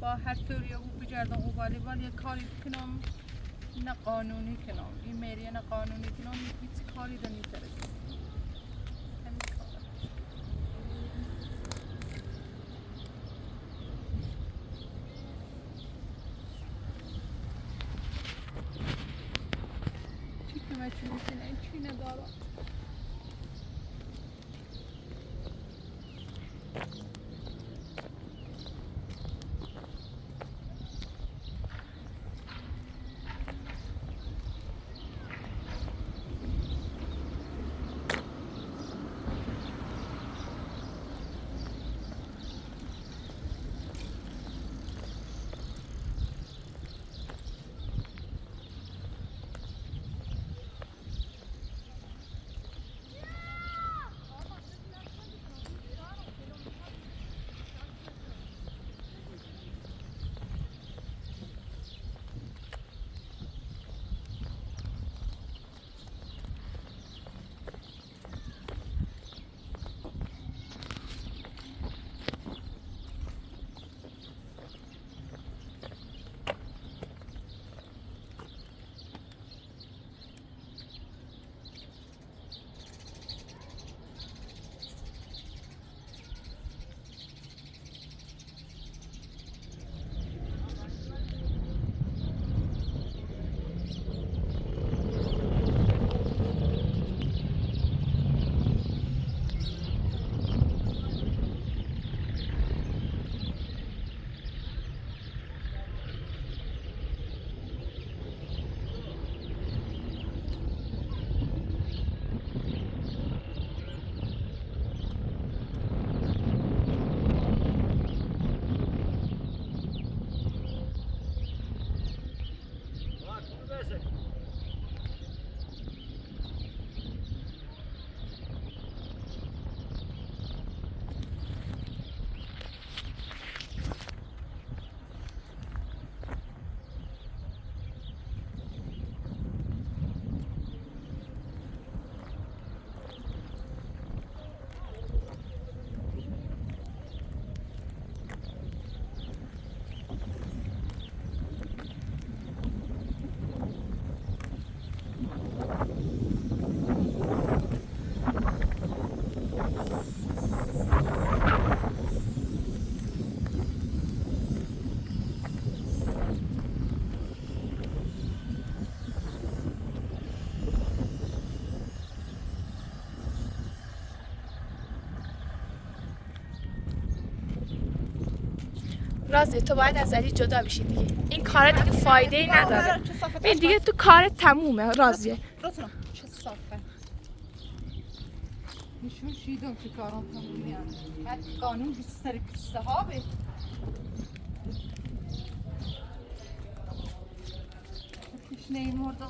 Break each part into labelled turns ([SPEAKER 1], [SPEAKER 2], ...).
[SPEAKER 1] با هر طوری او بجردم او والیبال یک کاری کنم نه قانونی کنم این میریه نه قانونی کنم هیچ کاری رو نمیترسم چی که من چی میکنم چی ندارم
[SPEAKER 2] رازی تو باید از علی جدا بشی دیگه. این کار دیگه فایده ای نداره. این دیگه تو کارت تمومه رازیه.
[SPEAKER 1] رازی چه صافه. نشون شیدم که کارم تمومه. بعد قانون بیشتر کیسه ها به. نمی‌مردم.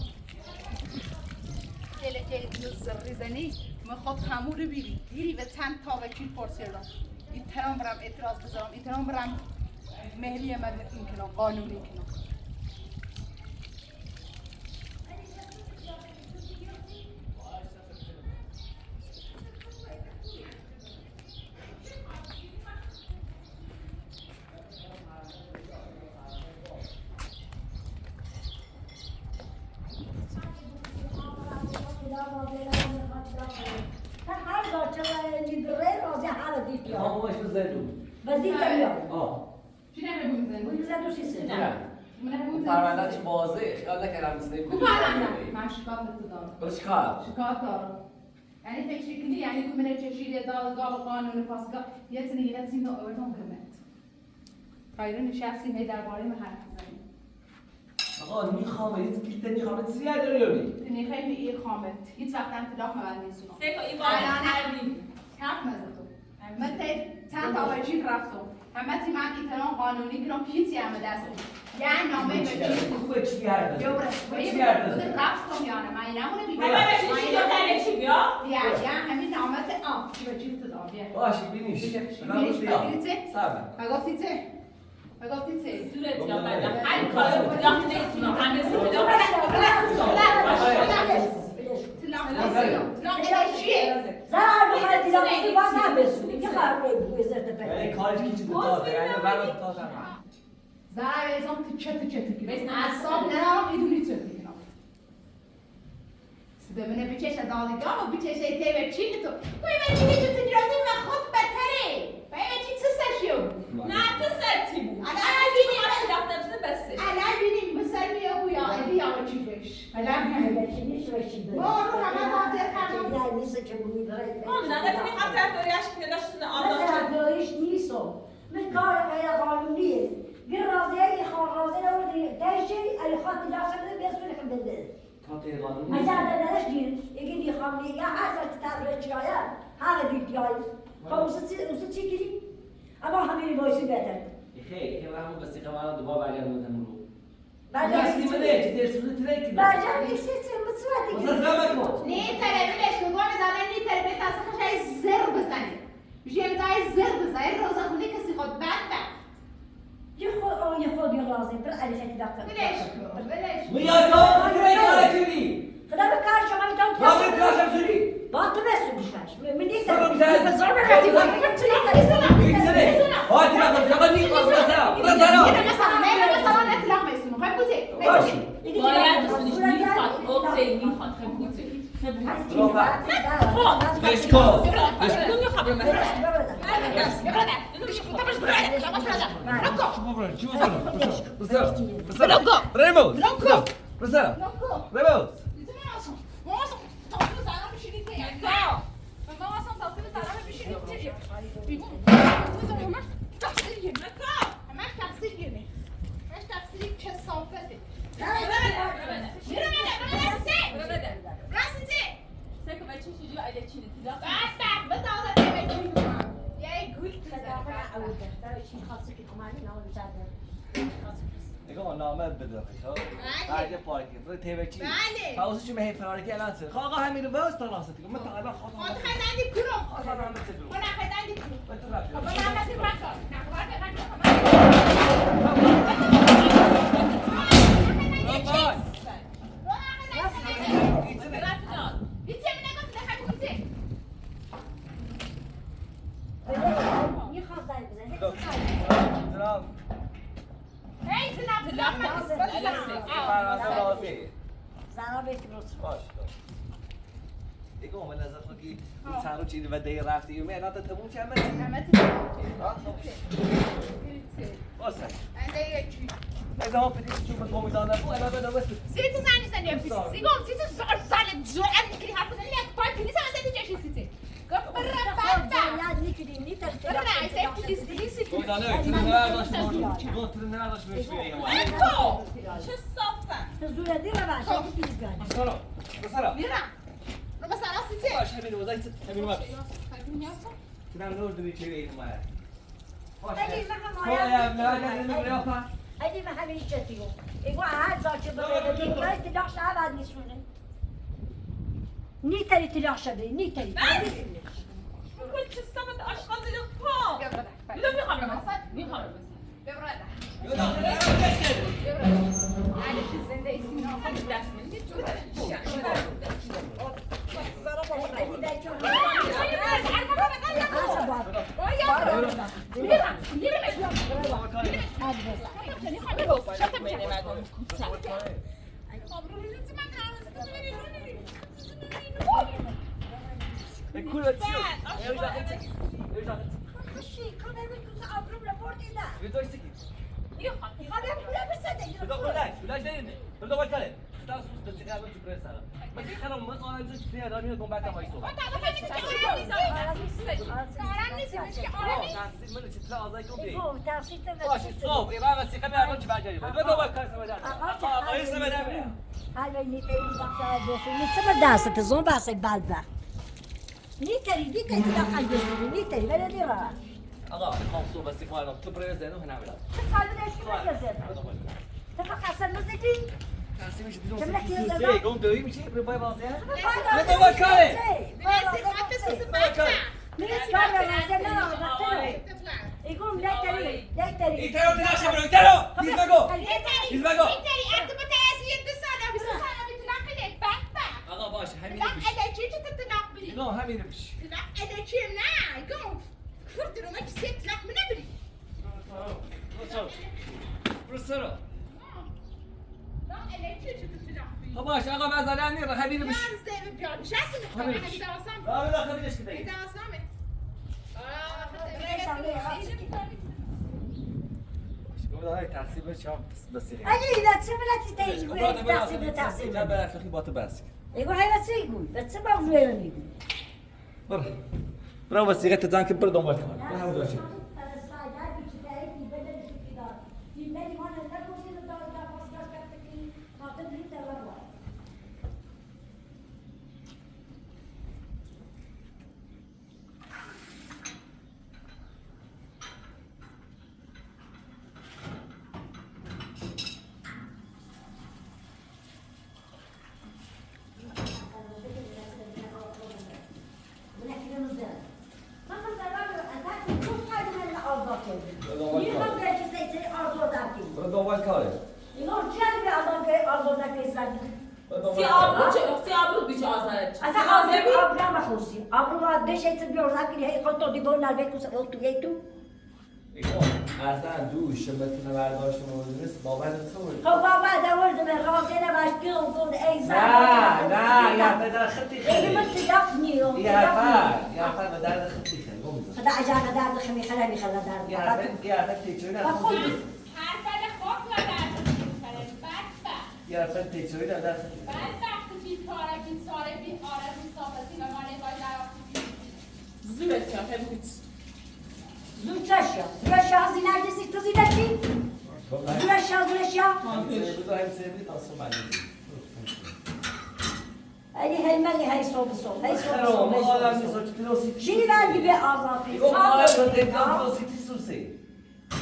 [SPEAKER 1] کلی زری زنی میخواد خمور بیری و چند تا وکیل پرسیدم. این ترام برام اعتراض بذارم. این ترام برام مهریه مدرک کنم قانونی کنم.
[SPEAKER 3] پروندهش بازه اشکال نکردم
[SPEAKER 1] من شکایت دارم.
[SPEAKER 3] برای شکایت
[SPEAKER 1] دارم. یعنی فکر کنی یعنی تو من چشیده دادگاه و قانون پاسگاه یه تنیگه زین رو اوردم کمت. خیلی نشستی می درباره من حرف بزنی.
[SPEAKER 3] آقا میخوام هیچ نمیخوام چی داری؟
[SPEAKER 1] نخیر این خامت. هیچ وقت هم طلاق من نیستم.
[SPEAKER 4] سیکو این الان
[SPEAKER 1] حرف نزن تو. من چند تا وجیب رفتم. همه تی من ایتران قانونی کنم پیتی همه دستم. یعنی نامه
[SPEAKER 3] خوبه چی گرده؟
[SPEAKER 1] یه برای رفتم یعنی من اینمونه بیبیم. یا همین نامه چی وجیب تو دار بیا.
[SPEAKER 3] باشه بینیش.
[SPEAKER 1] بگفتی چه؟
[SPEAKER 4] صورت یا بدم هر کاری طلاق نمیتونم همه
[SPEAKER 1] ببینه بچشه دادگاه و بچشه تیوه چی تو باید چی تو تجارتی من خود بتره باید چی چه سشیو
[SPEAKER 4] نه تو سرتی بود
[SPEAKER 1] الان بینیم
[SPEAKER 4] رفتم بسته
[SPEAKER 1] الان بینیم مثل میه او یا علی یا چی بش الان ما رو همه حاضر کردم
[SPEAKER 4] نه تو میخوام ترداریش که داشتن آزاد
[SPEAKER 5] ترداریش نیستم من کار غیر قانونیه یه راضیه خارازه رو دیگه ای خاطر داشته بسونه که بده اگر دادنش گیر اگه دیخوام دیگه هر وقت تبرئه چیه هر دیگه خب اوست چی گیری اما همین بایسی بهتر
[SPEAKER 3] خیلی همون بسیقه من دوباره برگردم رو
[SPEAKER 5] برگردم
[SPEAKER 3] چه درسونه ترکی
[SPEAKER 5] برگردم نیستی چه مصورتی
[SPEAKER 1] نی تلویزیونش نگاه می‌زنه نی تلویزیون تاسه خشای زر بزنی میشه می‌ذاری زر بزنی روزا خودی کسی خود بعد
[SPEAKER 5] یه خود یه رازی پر علیه دکتر
[SPEAKER 1] ولش
[SPEAKER 3] میاد تو ترکی کنی
[SPEAKER 5] خدا به کار شما میتونم
[SPEAKER 3] تو کارشم سری
[SPEAKER 5] با تو بسونیش من نیستم
[SPEAKER 3] سلام زد
[SPEAKER 5] بزار برسی بگم چی کاری
[SPEAKER 3] میگذره هاتی را نیست مثلا
[SPEAKER 1] مثلا اطلاق میسونم خب بوده
[SPEAKER 4] باید دوستش میخواد اوکی میخواد خب بوده
[SPEAKER 3] بشکاز نگاه نامه بده بعد پارکینگ رو تیوچی خلاص چی مهی فراری الان سر آقا همین رو واسه راستی من تقریبا خودم
[SPEAKER 1] خداندی کنم خداندی کنم بابا نمیشه بکن
[SPEAKER 3] دیگه من از خودی سارو چیزی و دیگه رفتی و من الان تموم چه همه واسه
[SPEAKER 1] انده چی
[SPEAKER 3] از هم بدید چون من قومی دادم الان بدم بس
[SPEAKER 1] سیت زنی زنی سیگم سیت زال زال کلی حرف زنی یک پای کلی سه چشی سیت گفت برا بعد
[SPEAKER 5] یاد نکردی نیتر
[SPEAKER 1] برا ایسه پلیس
[SPEAKER 3] نه تو نداشت دو تا نداشت بهش بیاریم
[SPEAKER 4] تو چه صافن
[SPEAKER 5] تزوره دي ما بعرفش كيف كان
[SPEAKER 3] بسرعه بسرعه
[SPEAKER 1] Mira, no pasa nada si se.
[SPEAKER 3] باش همین وضعیت همین وقت کدام نور دوی چه بیاریم ما باش
[SPEAKER 5] هذه ما
[SPEAKER 3] خو یا نه نه نه
[SPEAKER 5] هذه ما حبيش تيجو يقول عاد زوج بده دي ما تدخش عاد نسونه نيتري تدخش بي نيتري
[SPEAKER 4] بگو چه صافت آشغال زیر پا بیا میخوام میخوام
[SPEAKER 3] کول چیو
[SPEAKER 5] خشي كل ما يقول أبرم لبورتي ده
[SPEAKER 3] بدوش سكت
[SPEAKER 5] خلينا كلنا بس
[SPEAKER 3] بدو ولاش دارين بدو وكاله تاسو د څنګه به پر سره مګر خلک مو اون چې په اړه نه کوم باندې وایسو تاسو مله چې لا ازای کوم دی
[SPEAKER 5] يقول تعصيت
[SPEAKER 3] باش صوب ایبا بس کمی اول چې باجری بدو وکاله سمجا آقای سمجا
[SPEAKER 5] هاي نيتري بقى بس نسمع داسة تزون بس بالبا نيتري دخل جسمي نيتري ولا ديرها
[SPEAKER 3] آقا میخوام صبح بس کنم تو پر زنو هنا بلا
[SPEAKER 5] خالد ايش ما تفق حسن نزيتي
[SPEAKER 3] تاسو میشه دیدم
[SPEAKER 5] كم لك يا
[SPEAKER 3] سه قوم دوی میشه پر پای بازه
[SPEAKER 5] بدو
[SPEAKER 3] وکاله
[SPEAKER 5] يقوم لا تري
[SPEAKER 3] ایترو تلاش برو ایترو دیزمگو دیزمگو آقا باش همین بش نه همین بش برو خب باش آقا مثلا میره همین بش لا لا خليش كده هاي تحسيب شام بس
[SPEAKER 5] أجي لا تسمع لا تيجي تحسب
[SPEAKER 3] لا بلا اخي بات بس
[SPEAKER 5] يقول هاي لا تيجي لا تسمع ولا يقول
[SPEAKER 3] برا بس يغت تانك بردون بالك لا هو شيء بردون بالك
[SPEAKER 4] سی آبرو بیچه آزارت
[SPEAKER 3] اصلا دوش بتونه برداشت مورد باور تو نه یا بدر خطی خیلی یا فر بدر خطی خیلی یا خطی چونه یا خطی چونه در
[SPEAKER 4] زورت یا بگو
[SPEAKER 5] Zülçaşya. Zülçaşya hazine neredeyse kızı da ki. Zülçaşya.
[SPEAKER 3] بدو هم سیبری تاسو مالی
[SPEAKER 5] Ali helmeli hay sobu sol. Hay sobu
[SPEAKER 3] خیلی
[SPEAKER 5] sol.
[SPEAKER 3] ما آدم نیست که پیروزی
[SPEAKER 5] Şimdi ver gibi azaltı.
[SPEAKER 3] يقوم على الدكتور بروسيتي سوسي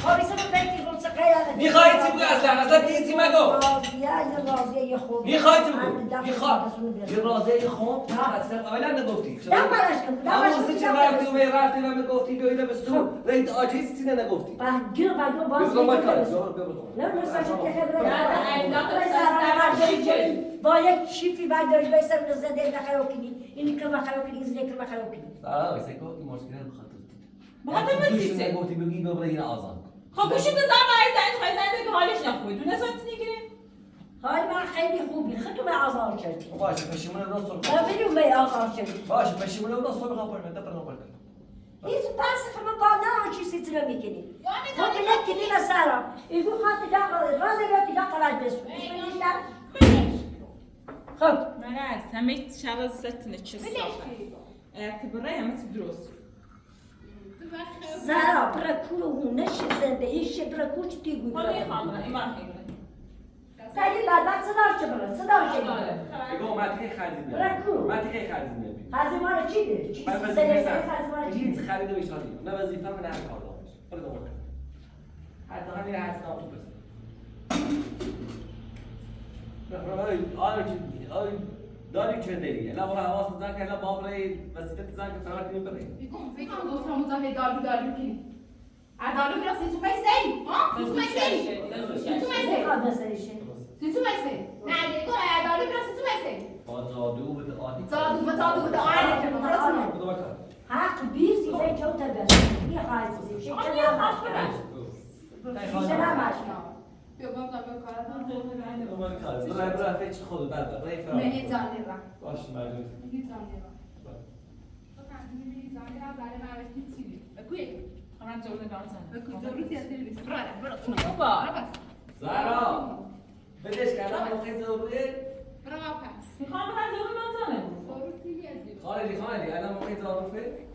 [SPEAKER 5] Polise bu belki bu sakaya.
[SPEAKER 3] میخوای چی بگو اصلا تیزی مگو
[SPEAKER 5] راضیه خود.
[SPEAKER 3] میخوای چی بگو میخوای راضیه خود اصلا اولا نگفتی اما چه وقتی و رفتی و میگفتی بیایید به سو رید آجیز چیزی نگفتی
[SPEAKER 5] Gir bak bazı.
[SPEAKER 3] بگو ما کار
[SPEAKER 5] Ne bu saçı با یک شیفی برداری بایستم نزده نخیاکنی اینی که نخیاکنی اینی که نخیاکنی
[SPEAKER 3] آه واسه کو این مشکل بخاطر
[SPEAKER 4] بخاطر مسیسه
[SPEAKER 3] نگفتی بگی ببره این آزاد
[SPEAKER 4] خب گوشی بزن برای زنید خواهی زنید که حالش نخوی دونه ساعت نگیره
[SPEAKER 5] حال من خیلی خوبی خودتو به آزار کردی
[SPEAKER 3] باشه پشیمون رو صبح
[SPEAKER 5] من بدون به آزار کردی
[SPEAKER 3] باشه پشیمون رو صبح خبر میده پر نمبر
[SPEAKER 5] هیچ بحث خب با نه چی سیترا میکنی خب بلد کنی مثلا ایگو خاطر داخل رازه بیاتی داخل بسو خب
[SPEAKER 4] مرز همه شغل ستنه چه صافه اعتباره همه درست
[SPEAKER 5] زهرا برکول و نشی زنده ایش برکول چی تیگوی
[SPEAKER 4] حالا یه خانم ایمان خیلی
[SPEAKER 5] سعی بعد صداش چه بره صداش چه بره
[SPEAKER 3] بگو ماتیکه خریدیم
[SPEAKER 5] برکول
[SPEAKER 3] ماتیکه خریدیم
[SPEAKER 5] خزیمان چی ده؟ چی
[SPEAKER 3] من
[SPEAKER 5] سری خزیمان چی
[SPEAKER 3] هیچ
[SPEAKER 5] ده؟
[SPEAKER 3] خرید بیشتری نه وظیفه من نه کار داشت حالا دوباره حتی همین هست نام تو بس آره داری چه دیگه لا برای حواس نزن که لا باب رای وظیفه نزن که فرار کنیم بریم
[SPEAKER 2] Fica gostando muito arredor do aqui. Adoro que você vai ser, ó? Isso vai ser. Isso vai ser.
[SPEAKER 5] خواهد سریشه
[SPEAKER 2] Isso vai ser. Nada, agora adoro que você vai ser.
[SPEAKER 3] با جادو بده عادی
[SPEAKER 2] Todo mundo olha que não faz
[SPEAKER 3] بده بکن
[SPEAKER 5] حق بیز یه جو تبر یه خواهد سریشه چه نماش برش چه نماش
[SPEAKER 2] Eu vou dar meu cara.
[SPEAKER 3] برای فکر خود بعد برای فرار
[SPEAKER 2] Menizanira.
[SPEAKER 3] باش مردم
[SPEAKER 2] Menizanira. Só que a menizanira vale mais que tiro. É com ele.
[SPEAKER 4] من جلو نگاه
[SPEAKER 2] É com o Zoro que é dele. Bora.
[SPEAKER 4] بابا
[SPEAKER 3] زهرا بدش کردم موقع ضروریه
[SPEAKER 2] Brava pass.
[SPEAKER 4] میخوام برم جلو منزانه
[SPEAKER 2] Zoro que é dele.
[SPEAKER 3] خالدی الان موقع ضروره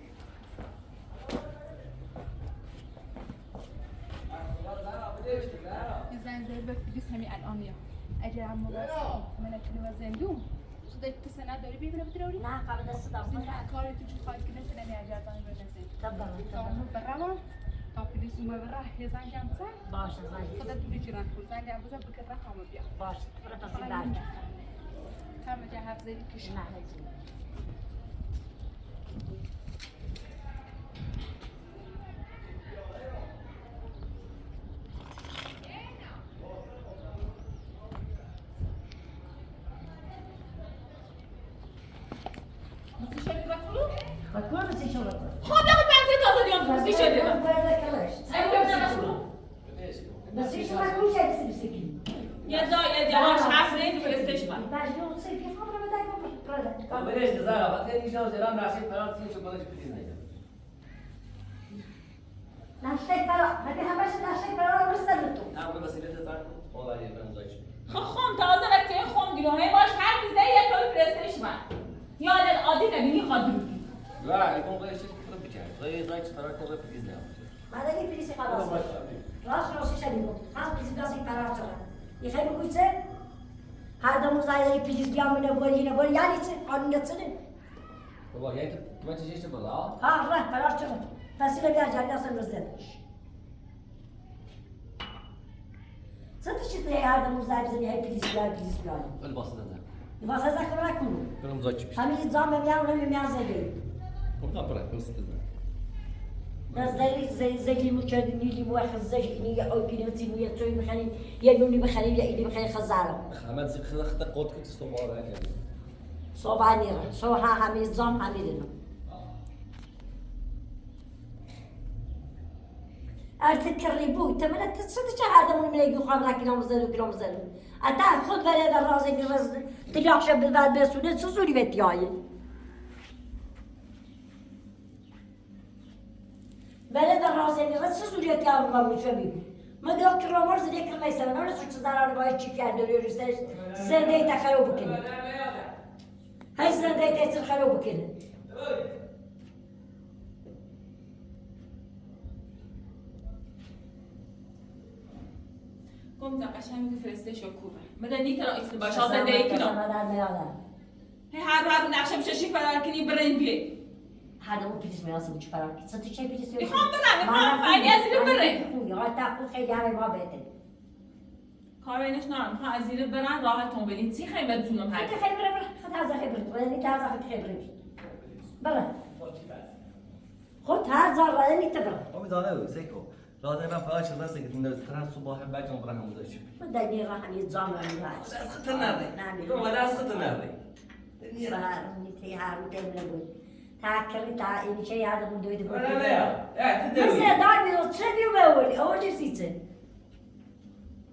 [SPEAKER 1] زن زي بس همي الان يا اجي عمو من كلمه زندوم صدق سنه داری ببینه بتروری
[SPEAKER 5] نه قبل دست دارم
[SPEAKER 1] کاری تو چه خواهد کنه تنمی اجازه برنسه
[SPEAKER 5] تفضل
[SPEAKER 1] تمام برام تا پلیس اومد براه یه زنگ هم بزن
[SPEAKER 5] باشه زنگ
[SPEAKER 1] خودت تو بیچارن کن زنگ هم بزن بکر رقم بیا
[SPEAKER 5] باشه برو پس درد
[SPEAKER 1] همه جا حرف زدی کش
[SPEAKER 5] نه بکن بسی شما بکن
[SPEAKER 4] خب دقیقه بنزین تازه دیام بسی شده
[SPEAKER 5] باید کلش بسی شما بکن چه بسی بسی کی
[SPEAKER 4] یه جای دیواش حرف زدی فرستش من
[SPEAKER 5] مجنون سی کی خبر بده کن
[SPEAKER 3] بدش زهرا وقتی نیشان زران راشد فرار سین شو بالش پلیس نیست
[SPEAKER 5] نشته برا هدی همش نشته برا رسل تو
[SPEAKER 3] هم بس بده زهرا والله یه بنزایش
[SPEAKER 4] خم تازه وقتی خم گیرونه باش حرف زدی یه کاری فرستش من یادت عادی نبینی خواهد روی
[SPEAKER 3] لا يكون غير شيء كده بيجي غير زايد فرار كده بليز نعم
[SPEAKER 5] بعد این پلیسی خلاص راست شدیم خاص پلیس بیاسی قرار شد یه خیلی کوچه هر دم زایده پلیس بیام نه بوری یعنی چه قانون نتونه
[SPEAKER 3] بابا يعني انت كمان تجيش بالله
[SPEAKER 5] ها راه قرار شد پس اینو بیا جاری اصلا رزدش صدق چیز نه هر دم زایده زنی هی پلیس بیام
[SPEAKER 3] الباص ده
[SPEAKER 5] واسه ذکر نکنو
[SPEAKER 3] كلهم زايد بيش
[SPEAKER 5] همین زام میام نمیام زدی
[SPEAKER 3] والله برا بس ده
[SPEAKER 5] بس زي اللي مشاهدين اللي واحد زي او كيلوتي ويا توي مخلي يا نوني مخلي يا اللي مخلي خزاره
[SPEAKER 3] خامات زي خد قوت كنت صوبار هكا
[SPEAKER 5] صوباني شو ها همي زام همي لنا أتذكر بو تمنى تصدق هذا من يجوا خبر كلام زلوا أتا خد بالي هذا الرازي بس تلاقي شاب بعد بسونة سوسوري بتياي بلد الرازي بس سوسوري بتياي ما مشابه ما قال كرامر زي كلام يسمى ولا سوتش زارا رباي تشيك يعني دوري رستاش زندي تخلو بكين هاي زندي تخلو بكين
[SPEAKER 4] گم تا قشنگ فرستش و کوبه مدنی ترا ایست باش آزاده ای کنم هی هر نقشه میشه شی فرار کنی برین بیه
[SPEAKER 5] هذا مو بيجي اسمه اصلا مش فرق صدق شيء بيجي اسمه
[SPEAKER 4] میخوام برم فعلی از زیر برین
[SPEAKER 5] يا تاكل خيل يعني ما بيتن
[SPEAKER 4] کار اینش نرم میخوام از زیر برن راحتون بدین سی خیلی بدونم
[SPEAKER 5] انت خيل برا خد هذا خيل برا ولا انت هذا خيل برا برا خد هذا ولا انت برا
[SPEAKER 3] هم دانه سيكو راضي انا فاش الناس اللي من التران صباح بعد يوم برا هم زايد
[SPEAKER 5] ما دايني راح يتزام ولا
[SPEAKER 3] خطنا ذي
[SPEAKER 5] نعم
[SPEAKER 3] ولا خطنا ذي
[SPEAKER 5] نتي هارو تملون تاكل تا إن شيء هذا من دويد
[SPEAKER 3] لا لا يا
[SPEAKER 5] بس
[SPEAKER 3] تدري
[SPEAKER 5] دايما تشبي وبول أول جسيته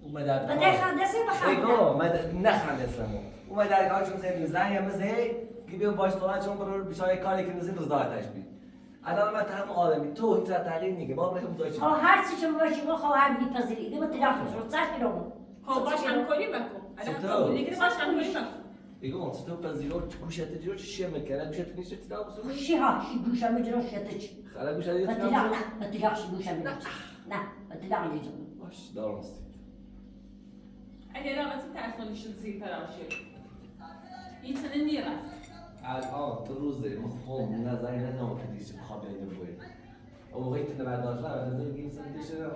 [SPEAKER 3] وما دار
[SPEAKER 5] بدي خدسي
[SPEAKER 3] سيكو
[SPEAKER 5] بخدم
[SPEAKER 3] ما نخل اسمه وما دار كاش مثلا ميزانيه مثلا جيبوا باش طلعت شون برو بشاي كاري كن نزيد رضاعتش بي انا ما تهم آدمی تو هیچ تعلیم نیگه بابا میگم زایش
[SPEAKER 5] خو هر چی شما باشی خو هر میپذیری دیگه تلاش شو صح کنم
[SPEAKER 4] خب باش همکاری بکن الان قبول دیگه باش همکاری بکن
[SPEAKER 3] يقول أنت تبى زيرو كوشة تجرو شيء مكانه كوشة تنيش تلعب سو
[SPEAKER 5] شي ها شي گوشه میجرا شتش
[SPEAKER 3] خلا كوشة تجرو
[SPEAKER 5] بتلاق
[SPEAKER 3] تلعب
[SPEAKER 5] نه بتلاق شي گوشه میجرا نه بتلاق لیجا
[SPEAKER 3] باش دارم است
[SPEAKER 4] اگه رقص ترسانیش زیر فراشه این سنه میرفت
[SPEAKER 3] الان تو روزه مفهوم نظری ندارم که دیگه بخواب اینو بگویم اون موقعی که نباید داشت نه نظر گیم سنتیش نه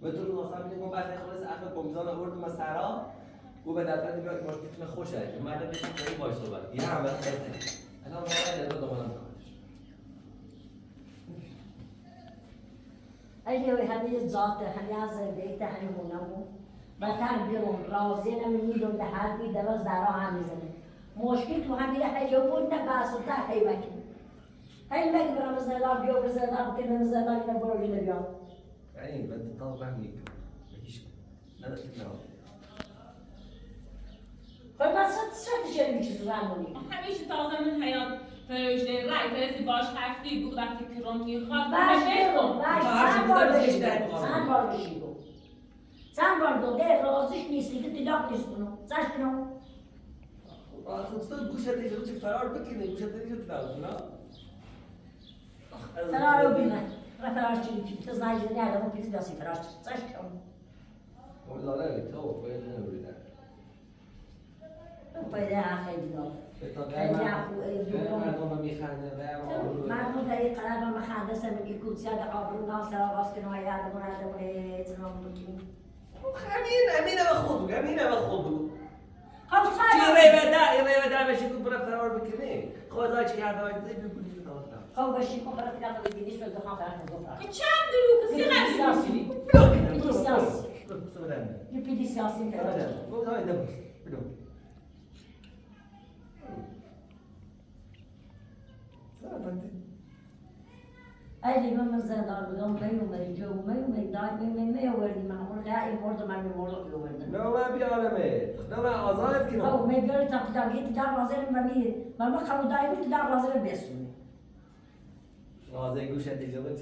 [SPEAKER 3] و تو رو اصلا میگم بعد خلاص احمد با میزان آورد مسرا و به دفتر میاد ماش میتونه خوشه که من بهش خیلی باش صحبت یه عمل خیلی الان ما رو دادم
[SPEAKER 5] اگه همه ذات همه از بیت همه مونمو بطن بیرون رازی نمیدون ده هر بی دواز درا هم میزنه مشکل تو همین حیو بود نه باسطه حیوکی حیوکی برام زدار بیو بزدار که من زدار اینو برو اینو بیام
[SPEAKER 3] یعنی بعد طالب میگم بهش نداشت نه
[SPEAKER 5] خب من صد چه چیز رامونی
[SPEAKER 4] همیشه تازه من حیات فرشته رای تازه باش هفتی بود وقتی کرم میخواد
[SPEAKER 5] باش
[SPEAKER 3] باش
[SPEAKER 5] سن بار بشیدو سن بار دو ده رازش نیستی که دیلاق نیست کنو سش کنو
[SPEAKER 3] خود تو گوشه تجربه چه فرار بکنه گوشه تجربه تلاش نه
[SPEAKER 5] فرارو بینه فرار چی تو زنگ نه الان پیش بیاسی فرار سش کنو
[SPEAKER 3] والله تو باید نمیده
[SPEAKER 5] پیدا خیلی دار مردم در این قلب هم خنده میگه کوچه در آبرو ناس را باز کنه های یادمون ادمونه تنام بکنیم
[SPEAKER 3] همینه به خود بگو همینه به خود بگو
[SPEAKER 5] خب
[SPEAKER 3] چی ریوه در بشی کن برای فرار بکنی خدا چی هر دوائی دیگه بگونی تو داخل
[SPEAKER 5] خب بشی کن برای فرار بکنیش به دخان فرار کنم
[SPEAKER 4] چند دلو کسی
[SPEAKER 5] سیاسی
[SPEAKER 3] بلوک
[SPEAKER 5] سیاسی
[SPEAKER 3] سودن
[SPEAKER 5] یه پیدی سیاسی فرار
[SPEAKER 3] بگو های دبوس بلوک
[SPEAKER 5] ایلی من زندان بودم میومدی جو میومدی داد میومدی معمول غیر مرد من میمرد میومدم
[SPEAKER 3] نه من بیارمه نه من آزاد کنم
[SPEAKER 5] خب میگه تا تداگی تداگ رازه من من خود دایی بود تداگ رازه بسونی
[SPEAKER 3] رازه گوشه تجربه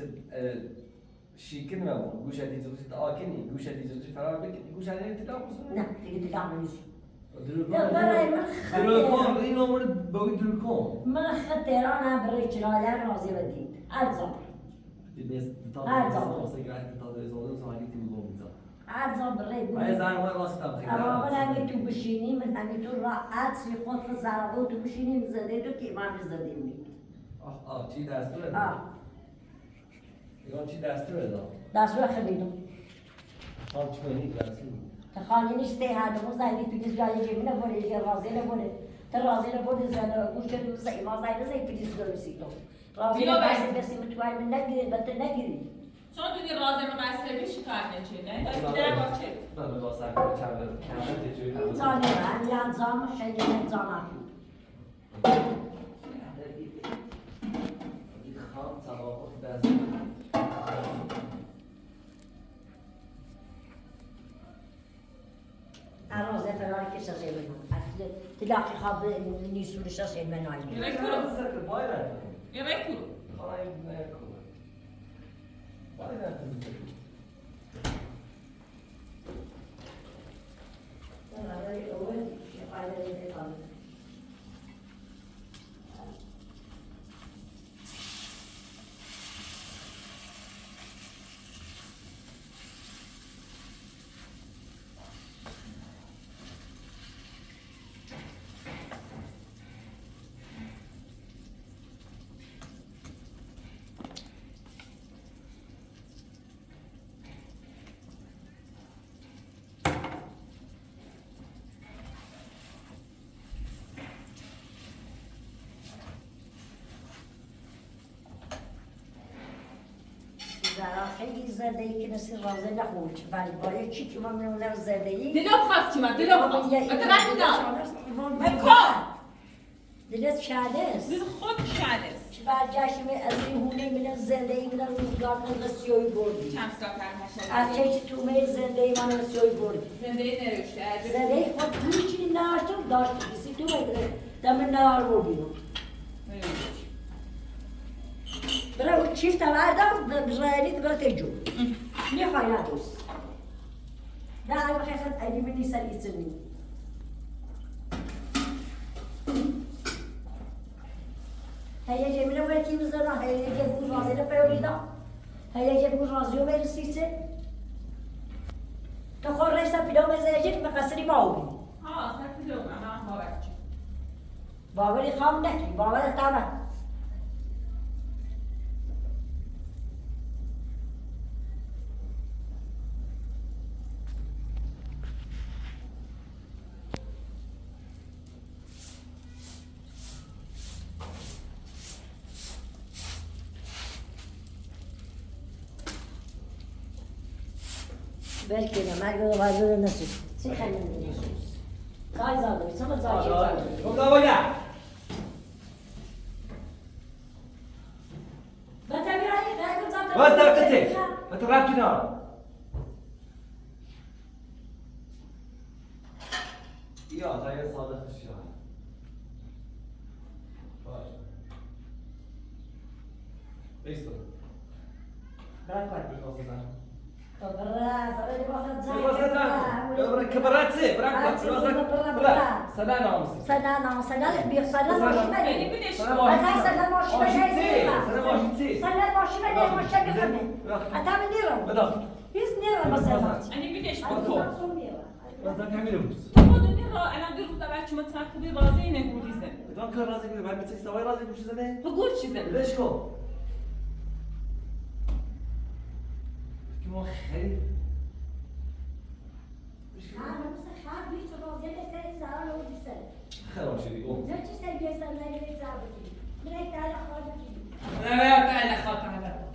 [SPEAKER 3] شیکن میمون گوشه تجربه آکنی گوشه تجربه فرار بکنی گوشه تجربه تداگ بسونی
[SPEAKER 5] نه دیگه تداگ نیست
[SPEAKER 3] درکن این عمر باید درکن
[SPEAKER 5] من خطرانه برای چرایه رازی بدید ارزان ارزان برای بود اما من همین تو بشینی من همین تو راحت سی خود زرقو تو بشینی زده تو که من زدیم
[SPEAKER 3] چی دستوره؟ چی دستوره دا؟
[SPEAKER 5] دستور خیلیدم
[SPEAKER 3] خواهم چی کنی دستوره؟
[SPEAKER 5] خانه نیست هردمون زدی پیلیس جایی جمعی نبوده یه رازی نبوده تا رازی نبوده زده گوش کردیم زی ما زیده زی پیلیس دو رسیدم رازی نبوده بسی متوال من نگیرید بطه نگیرید
[SPEAKER 4] چون تو دیگه رازه من بسته بیشی کار نچه نه؟ دست در با چه؟
[SPEAKER 3] نه به واسه کمه تجوری
[SPEAKER 5] زانه من یه انزام خیلی انزام
[SPEAKER 3] خواهم توافق دست
[SPEAKER 5] رازه فراری که سازه بگم تلاقی خواب نیسون سازه من آیمی
[SPEAKER 3] نه سرکل پای رد
[SPEAKER 4] یه رکو
[SPEAKER 3] خواهی نکنه پای رد
[SPEAKER 5] خیلی زده ای که نسی رازه نخود ولی برای چی که من میمونم زده ای
[SPEAKER 4] دلو خواست چی من دلو خواست اتباع بودم من کار
[SPEAKER 5] دلت شده است
[SPEAKER 4] دل خود شده است
[SPEAKER 5] چه برجشت می از این هونه من زنده ای من روزگار من رسیوی بردی
[SPEAKER 4] چند سال کرد
[SPEAKER 5] از چه تو می زنده ای من رسیوی بردی
[SPEAKER 4] زندگی نروشته
[SPEAKER 5] زنده ای خود توی چی ناشتم داشت کسی تو می دم نار بردی برای چیفت آوردم بزرگی برای تجو میخوای ندوست نه الان بخیر ایلی منی سر ایتونی هيا جميلة ولكن مزرعة هيا جابوا رازي لبيوليدا هيا جابوا رازي وما يرسيسي تخور رئيسا بلو مزاجك مقصري باوي
[SPEAKER 4] ها ساكت لهم انا باورك
[SPEAKER 5] باوري خام نكي باوري تعمل belki de merkez varlığı nasıl? Sıkıntı değil. Zay zardı, sana zay zardı.
[SPEAKER 3] Burada boya.
[SPEAKER 5] Ben tabii hayır, ben zaten.
[SPEAKER 3] Bas da kıtı. Hatırlat ki ne? Ya dayı sağlık iş ya. Var. Listo.
[SPEAKER 5] Bırak var.
[SPEAKER 3] Listo.
[SPEAKER 5] Bırak, bırak bakın zay.
[SPEAKER 3] Bırak kıvıratı, bırak bırak. Sana ne olsun?
[SPEAKER 5] Sana bir sana başı
[SPEAKER 4] Beni
[SPEAKER 5] benim.
[SPEAKER 4] bir de şu.
[SPEAKER 3] Sana
[SPEAKER 5] Ata sana başı benim.
[SPEAKER 3] Sana başıtı.
[SPEAKER 5] Sana başı benim, başı benim. Ata mı diyorum?
[SPEAKER 3] Bırak.
[SPEAKER 5] Biz nereye basarız?
[SPEAKER 4] Hani bir de şu.
[SPEAKER 3] Ben kemirim.
[SPEAKER 4] تقول نرى انا بدي ارد تبعك شو ما تاخذي رازينا قولي زين
[SPEAKER 3] Ben kar razı gibi ben bir tek savay razı gibi size.
[SPEAKER 4] بقول شي زين
[SPEAKER 3] ليش كو؟ كم خير؟ خير شيء يقوم. لا تعال خاطر هذا.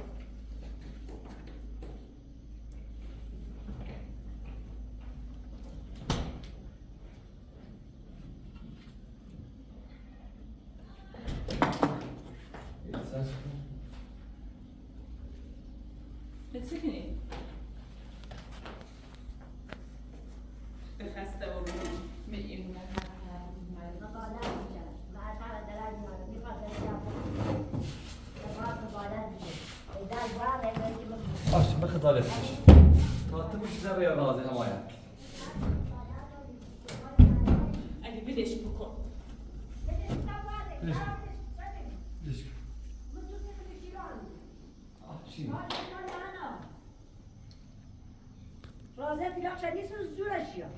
[SPEAKER 4] بتسكني بخسته والروح من
[SPEAKER 3] Aşkım ne kadar etmiş. Tahtımı size veya razı ama ya.
[SPEAKER 4] اللي بدي اشبكه
[SPEAKER 3] ليش؟ ليش؟ شيء.
[SPEAKER 5] رازه فیلق شدیسون زورش یا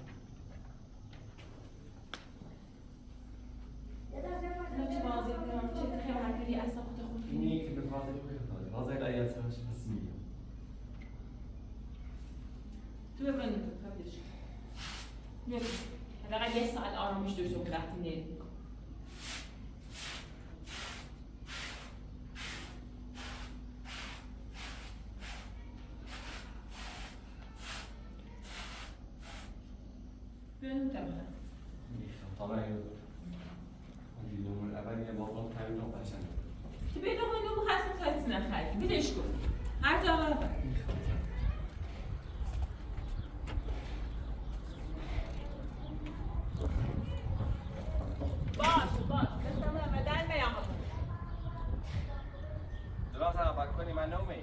[SPEAKER 4] نمشي بازي نمشي تخيل على كذي اصلا تاخذ
[SPEAKER 3] مين كنا فاضي وكذا فاضي لا ياسر مش رسمية.
[SPEAKER 4] تو ببرن تفضلش يلا هذا قاعد يسعى الارم مش دوشو كلاحتني فين تبغى
[SPEAKER 3] طبعا عندي اليوم الأولي بطل تعمل نقطة عشان.
[SPEAKER 4] تبي لو انه مخاصم خالتنا خالتي بدي اشكو عارفه غلطه باش بس انا بدل ما ياخذ
[SPEAKER 3] دراسة أنا بكوني مع نومي.